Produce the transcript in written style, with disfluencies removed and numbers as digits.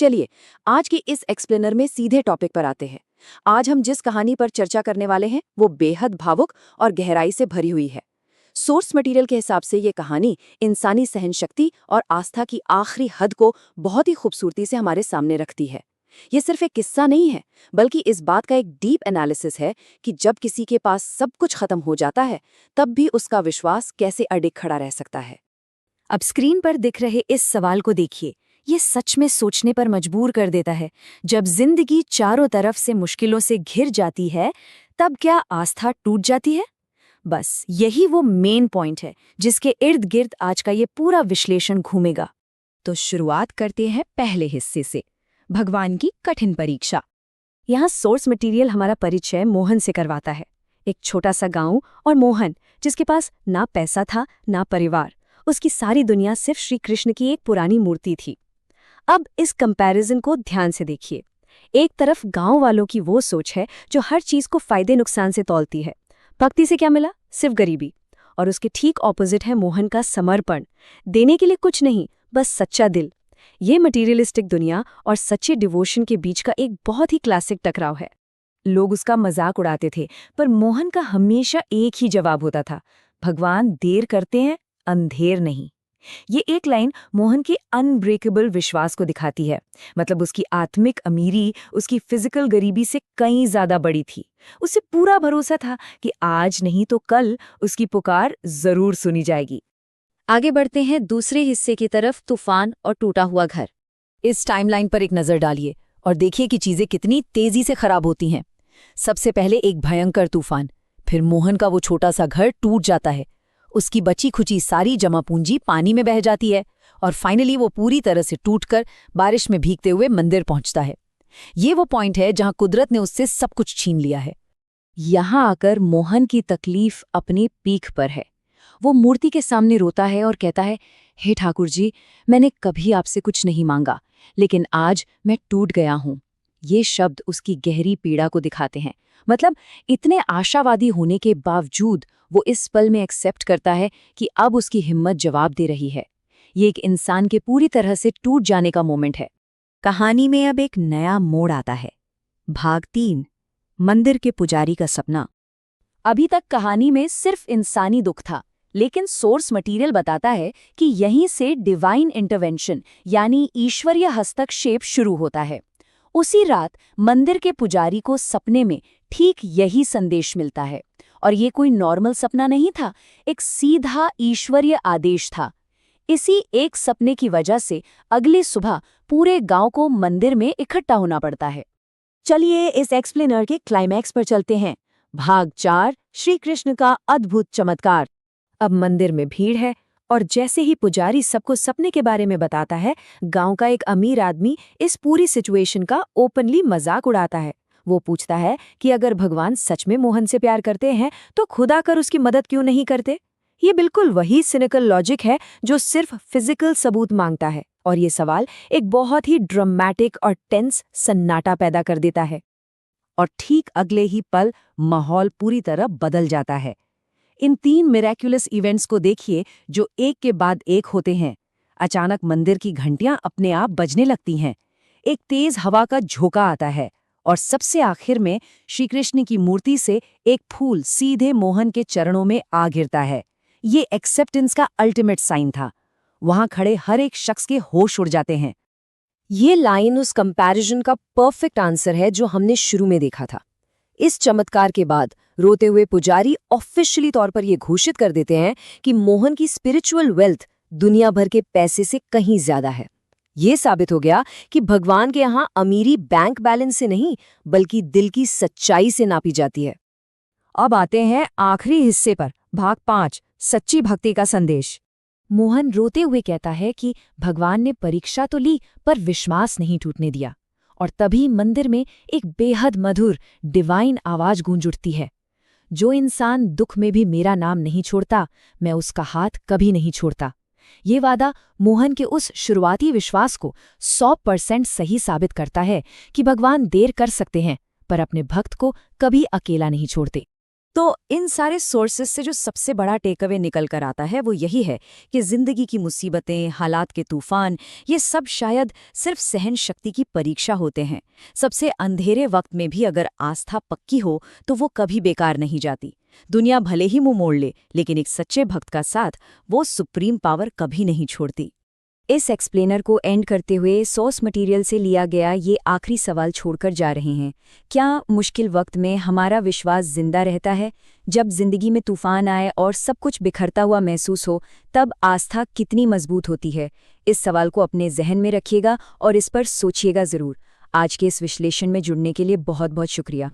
चलिए, आज की इस एक्सप्लेनर में सीधे टॉपिक पर आते हैं। आज हम जिस कहानी पर चर्चा करने वाले हैं वो बेहद भावुक और गहराई से भरी हुई है। सोर्स मटेरियल के हिसाब से ये कहानी इंसानी सहनशक्ति और आस्था की आखिरी हद को बहुत ही खूबसूरती से हमारे सामने रखती है। ये सिर्फ एक किस्सा नहीं है, बल्कि इस बात का एक डीप एनालिसिस है कि जब किसी के पास सब कुछ खत्म हो जाता है, तब भी उसका विश्वास कैसे अडिग खड़ा रह सकता है। अब स्क्रीन पर दिख रहे इस सवाल को देखिए, ये सच में सोचने पर मजबूर कर देता है। जब जिंदगी चारों तरफ से मुश्किलों से घिर जाती है, तब क्या आस्था टूट जाती है? बस यही वो मेन पॉइंट है जिसके इर्द गिर्द आज का ये पूरा विश्लेषण घूमेगा। तो शुरुआत करते हैं पहले हिस्से से, भगवान की कठिन परीक्षा। यहाँ सोर्स मटेरियल हमारा परिचय मोहन से करवाता है। एक छोटा सा गांव और मोहन, जिसके पास ना पैसा था ना परिवार। उसकी सारी दुनिया सिर्फ श्री कृष्ण की एक पुरानी मूर्ति थी। अब इस कंपैरिजन को ध्यान से देखिए। एक तरफ गांव वालों की वो सोच है जो हर चीज को फायदे नुकसान से तौलती है। भक्ति से क्या मिला? सिर्फ गरीबी। और उसके ठीक ऑपोजिट है मोहन का समर्पण, देने के लिए कुछ नहीं, बस सच्चा दिल। ये मटीरियलिस्टिक दुनिया और सच्चे डिवोशन के बीच का एक बहुत ही क्लासिक टकराव है। लोग उसका मजाक उड़ाते थे, पर मोहन का हमेशा एक ही जवाब होता था, भगवान देर करते हैं, अंधेर नहीं। ये एक लाइन मोहन के अनब्रेकेबल विश्वास को दिखाती है। मतलब उसकी आत्मिक अमीरी उसकी फिजिकल गरीबी से कहीं ज्यादा बड़ी थी। उसे पूरा भरोसा था कि आज नहीं तो कल उसकी पुकार जरूर सुनी जाएगी। आगे बढ़ते हैं दूसरे हिस्से की तरफ, तूफान और टूटा हुआ घर। इस टाइमलाइन पर एक नजर डालिए और देखिए कि चीजें कितनी तेजी से खराब होती हैं। सबसे पहले एक भयंकर तूफान, फिर मोहन का वो छोटा सा घर टूट जाता है, उसकी बची खुची सारी जमा पूंजी पानी में बह जाती है, और फाइनली वो पूरी तरह से टूटकर बारिश में भीगते हुए मंदिर पहुंचता है। ये वो पॉइंट है जहां कुदरत ने उससे सब कुछ छीन लिया है। यहाँ आकर मोहन की तकलीफ अपनी पीक पर है। वो मूर्ति के सामने रोता है और कहता है, हे ठाकुर जी, मैंने कभी आपसे कुछ नहीं मांगा, लेकिन आज मैं टूट गया हूँ। ये शब्द उसकी गहरी पीड़ा को दिखाते हैं। मतलब इतने आशावादी होने के बावजूद वो इस पल में एक्सेप्ट करता है कि अब उसकी हिम्मत जवाब दे रही है। ये एक इंसान के पूरी तरह से टूट जाने का मोमेंट है। कहानी में अब एक नया मोड़ आता है। भाग 3, मंदिर के पुजारी का सपना। अभी तक कहानी में सिर्फ इंसानी दुख था, लेकिन सोर्स मटेरियल बताता है कि यहीं से डिवाइन इंटरवेंशन यानी ईश्वरीय हस्तक्षेप शुरू होता है। उसी रात मंदिर के पुजारी को सपने में ठीक यही संदेश मिलता है, और ये कोई नॉर्मल सपना नहीं था, एक सीधा ईश्वरीय आदेश था। इसी एक सपने की वजह से अगली सुबह पूरे गांव को मंदिर में इकट्ठा होना पड़ता है। चलिए इस एक्सप्लेनर के क्लाइमैक्स पर चलते हैं। भाग 4, श्री कृष्ण का अद्भुत चमत्कार। अब मंदिर में भीड़ है, और जैसे ही पुजारी सबको सपने के बारे में बताता है, गांव का एक अमीर आदमी इस पूरी सिचुएशन का ओपनली मजाक उड़ाता है। वो पूछता है कि अगर भगवान सच में मोहन से प्यार करते हैं तो खुद आकर उसकी मदद क्यों नहीं करते। ये बिल्कुल वही सिनिकल लॉजिक है जो सिर्फ फिजिकल सबूत मांगता है, और ये सवाल एक बहुत ही ड्रामेटिक और टेंस सन्नाटा पैदा कर देता है। और ठीक अगले ही पल माहौल पूरी तरह बदल जाता है। इन 3 मिरेक्युलस इवेंट्स को देखिए जो एक के बाद एक होते हैं। अचानक मंदिर की घंटियां अपने आप बजने लगती हैं, एक तेज हवा का झोंका आता है, और सबसे आखिर में श्री कृष्ण की मूर्ति से एक फूल सीधे मोहन के चरणों में आ गिरता है। ये एक्सेप्टेंस का अल्टीमेट साइन था। वहां खड़े हर एक शख्स के होश उड़ जाते हैं। ये लाइन उस कंपैरिजन का परफेक्ट आंसर है जो हमने शुरू में देखा था। इस चमत्कार के बाद रोते हुए पुजारी ऑफिशियली तौर पर यह घोषित कर देते हैं कि मोहन की स्पिरिचुअल वेल्थ दुनिया भर के पैसे से कहीं ज्यादा है। ये साबित हो गया कि भगवान के यहाँ अमीरी बैंक बैलेंस से नहीं, बल्कि दिल की सच्चाई से नापी जाती है। अब आते हैं आखिरी हिस्से पर, भाग 5, सच्ची भक्ति का संदेश। मोहन रोते हुए कहता है कि भगवान ने परीक्षा तो ली, पर विश्वास नहीं टूटने दिया। और तभी मंदिर में एक बेहद मधुर डिवाइन आवाज गूंज उठती है, जो इंसान दुख में भी मेरा नाम नहीं छोड़ता, मैं उसका हाथ कभी नहीं छोड़ता। ये वादा मोहन के उस शुरुआती विश्वास को 100% सही साबित करता है कि भगवान देर कर सकते हैं, पर अपने भक्त को कभी अकेला नहीं छोड़ते। तो इन सारे सोर्सेस से जो सबसे बड़ा टेकअवे निकल कर आता है वो यही है कि जिंदगी की मुसीबतें, हालात के तूफान, ये सब शायद सिर्फ सहन शक्ति की परीक्षा होते हैं। सबसे अंधेरे वक्त में भी अगर आस्था पक्की हो तो वो कभी बेकार नहीं जाती। दुनिया भले ही मुंह मोड़ ले, लेकिन एक सच्चे भक्त का साथ वो सुप्रीम पावर कभी नहीं छोड़ती। इस एक्सप्लेनर को एंड करते हुए सोर्स मटेरियल से लिया गया ये आखिरी सवाल छोड़कर जा रहे हैं। क्या मुश्किल वक्त में हमारा विश्वास जिंदा रहता है? जब जिंदगी में तूफान आए और सब कुछ बिखरता हुआ महसूस हो, तब आस्था कितनी मजबूत होती है? इस सवाल को अपने जहन में रखिएगा और इस पर सोचिएगा ज़रूर। आज के इस विश्लेषण में जुड़ने के लिए बहुत बहुत शुक्रिया।